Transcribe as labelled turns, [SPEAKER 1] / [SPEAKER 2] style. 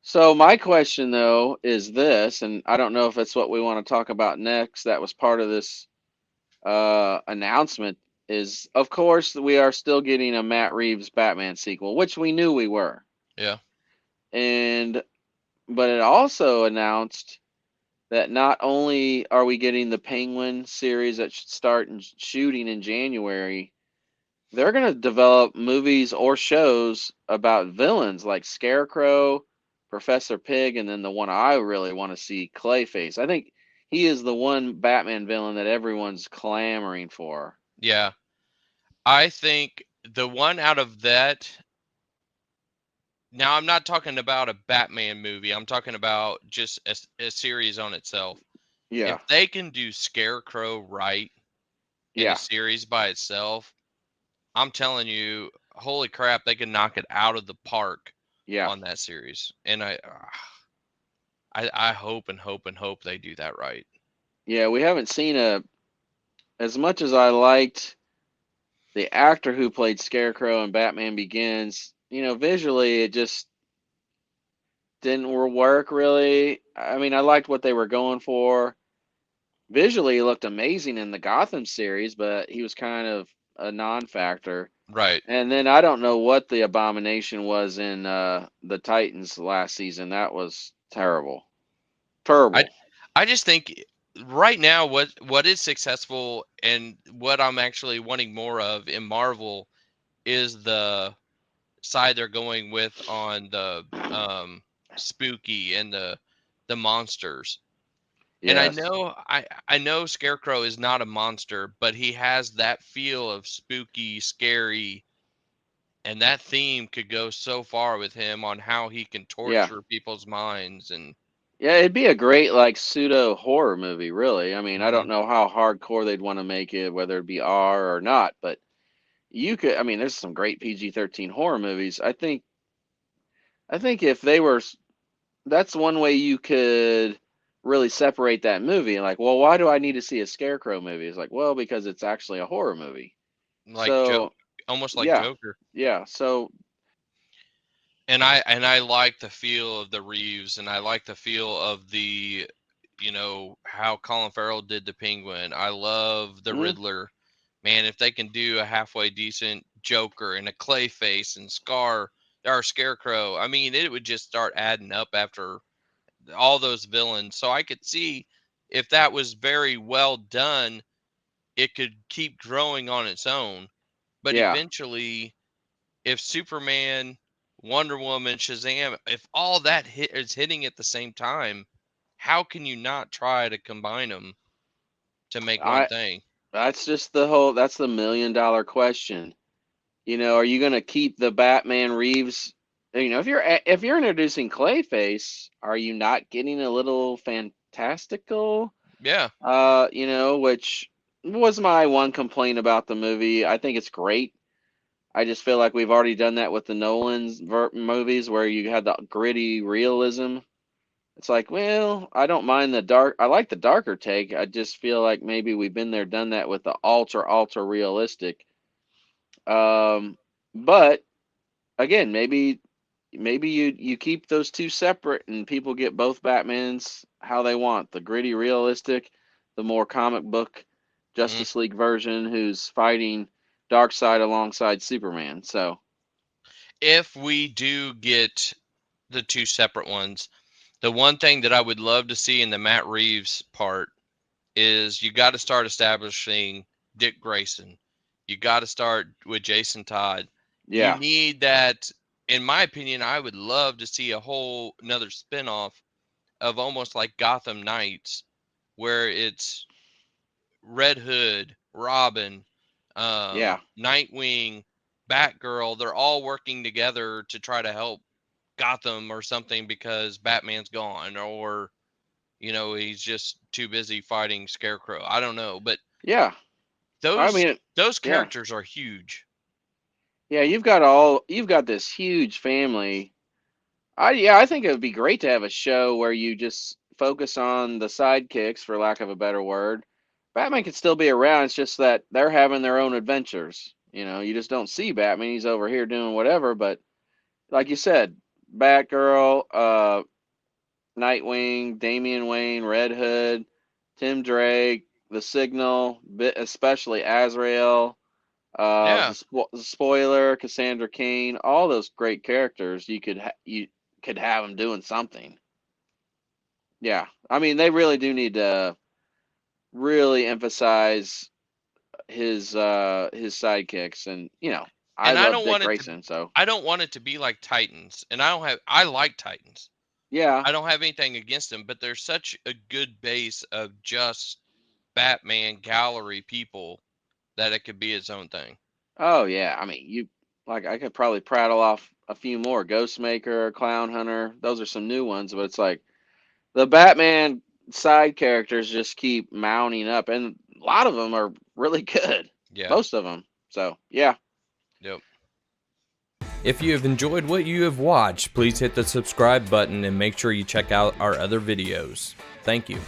[SPEAKER 1] So my question though is this, and I don't know if it's what we want to talk about next. That was part of this announcement. Is of course we are still getting a Matt Reeves Batman sequel, which we knew we were,
[SPEAKER 2] Yeah.
[SPEAKER 1] and but it also announced that not only are we getting the Penguin series that should start shooting in January, they're going to develop movies or shows about villains like Scarecrow, Professor Pig, and then the one I really want to see, Clayface. I think he is the one Batman villain that everyone's clamoring for.
[SPEAKER 2] Yeah. I think the one out of that. Now, I'm not talking about a Batman movie. I'm talking about just a series on itself.
[SPEAKER 1] Yeah,
[SPEAKER 2] If they can do Scarecrow right in a
[SPEAKER 1] yeah,
[SPEAKER 2] series by itself, I'm telling you, holy crap, they can knock it out of the park
[SPEAKER 1] yeah,
[SPEAKER 2] on that series. And I hope and hope and hope they do that right.
[SPEAKER 1] yeah. We haven't seen a as much as I liked the actor who played Scarecrow in Batman Begins. Visually it just didn't work really. I mean, I liked what they were going for. Visually, he looked amazing in the Gotham series, but he was kind of a non-factor.
[SPEAKER 2] Right.
[SPEAKER 1] And then I don't know what the abomination was in the Titans last season. That was terrible,
[SPEAKER 2] I
[SPEAKER 1] terrible.
[SPEAKER 2] I just think right now what is successful and what I'm actually wanting more of in Marvel is the side they're going with on the spooky and the monsters. And I
[SPEAKER 1] Yes,
[SPEAKER 2] know I know Scarecrow is not a monster, but he has that feel of spooky, scary, and that theme could go so far with him on how he can
[SPEAKER 1] yeah,
[SPEAKER 2] torture people's minds and
[SPEAKER 1] yeah. It'd be a great like pseudo horror movie, really. I mean, I
[SPEAKER 2] mhm.
[SPEAKER 1] don't know how hardcore they'd want to make it, whether it be R or not, but you could. I mean, there's some great PG-13 horror movies. I think if they were that's one way you could really separate that movie. Like, well, why do I need to see a Scarecrow movie? It's like, well, because it's actually a horror movie.
[SPEAKER 2] Like
[SPEAKER 1] So,
[SPEAKER 2] joke, almost like
[SPEAKER 1] yeah,
[SPEAKER 2] Joker.
[SPEAKER 1] yeah. So,
[SPEAKER 2] And I like the feel of the Reeves, and I like the feel of the, how Colin Farrell did the Penguin. I love the
[SPEAKER 1] mm,
[SPEAKER 2] Riddler. Man, if they can do a halfway decent Joker and a Clayface and Scar or Scarecrow, I mean, it would just start adding up after all those villains. So I could see if that was very well done, it could keep growing on its own. But
[SPEAKER 1] yeah,
[SPEAKER 2] eventually, if Superman, Wonder Woman, Shazam, if all that is hitting at the same time, how can you not try to combine them to make one
[SPEAKER 1] I
[SPEAKER 2] thing?
[SPEAKER 1] that's the $1 million question. Are you going to keep the Batman Reeves? If you're introducing Clayface, are you not getting a little fantastical?
[SPEAKER 2] Yeah.
[SPEAKER 1] Which was my one complaint about the movie. I think it's great. I just feel like we've already done that with the Nolan's movies where you had the gritty realism. It's like, well, I don't mind the dark. I like the darker take. I just feel like maybe we've been there, done that with the ultra realistic. Um, but again, maybe you keep those two separate and people get both Batmans how they want. The gritty realistic, the more comic book
[SPEAKER 2] Mm.
[SPEAKER 1] Justice League version who's fighting Darkseid alongside Superman. So,
[SPEAKER 2] If we do get the two separate ones, the one thing that I would love to see in the Matt Reeves part is you got to start establishing Dick Grayson. You got to start with Jason Todd. You
[SPEAKER 1] yeah.
[SPEAKER 2] need that. In my opinion, I would love to see a whole another spinoff of almost like Gotham Knights, where it's Red Hood, Robin,
[SPEAKER 1] Yeah.
[SPEAKER 2] Nightwing, Batgirl. They're all working together to try to help Gotham or something because Batman's gone, or he's just too busy fighting Scarecrow. I don't know, but
[SPEAKER 1] Yeah. I
[SPEAKER 2] those
[SPEAKER 1] mean,
[SPEAKER 2] those
[SPEAKER 1] yeah.
[SPEAKER 2] characters are huge.
[SPEAKER 1] Yeah, you've got this huge family. I think it would be great to have a show where you just focus on the sidekicks, for lack of a better word. Batman can still be around. It's just that they're having their own adventures. You just don't see Batman. He's over here doing whatever. But like you said, Batgirl, Nightwing, Damian Wayne, Red Hood, Tim Drake, the Signal, especially Azrael,
[SPEAKER 2] Yeah.
[SPEAKER 1] the Spoiler, Cassandra Cain, all those great characters. You could have them doing something. Yeah, I mean they really do need to really emphasize his sidekicks, and I
[SPEAKER 2] And I
[SPEAKER 1] love
[SPEAKER 2] don't
[SPEAKER 1] Dick
[SPEAKER 2] want it to
[SPEAKER 1] Grayson, so
[SPEAKER 2] I don't want it to be like Titans. And I like Titans.
[SPEAKER 1] yeah.
[SPEAKER 2] I don't have anything against them, but there's such a good base of just Batman gallery people that it could be its own thing.
[SPEAKER 1] Oh yeah, I mean you like I could probably prattle off a few more. Ghostmaker, Clown Hunter, those are some new ones, but it's like the Batman side characters just keep mounting up, and a lot of them are really good.
[SPEAKER 2] Yeah.
[SPEAKER 1] Most of them. So yeah.
[SPEAKER 2] Yep.
[SPEAKER 3] If you have enjoyed what you have watched, please hit the subscribe button and make sure you check out our other videos. Thank you.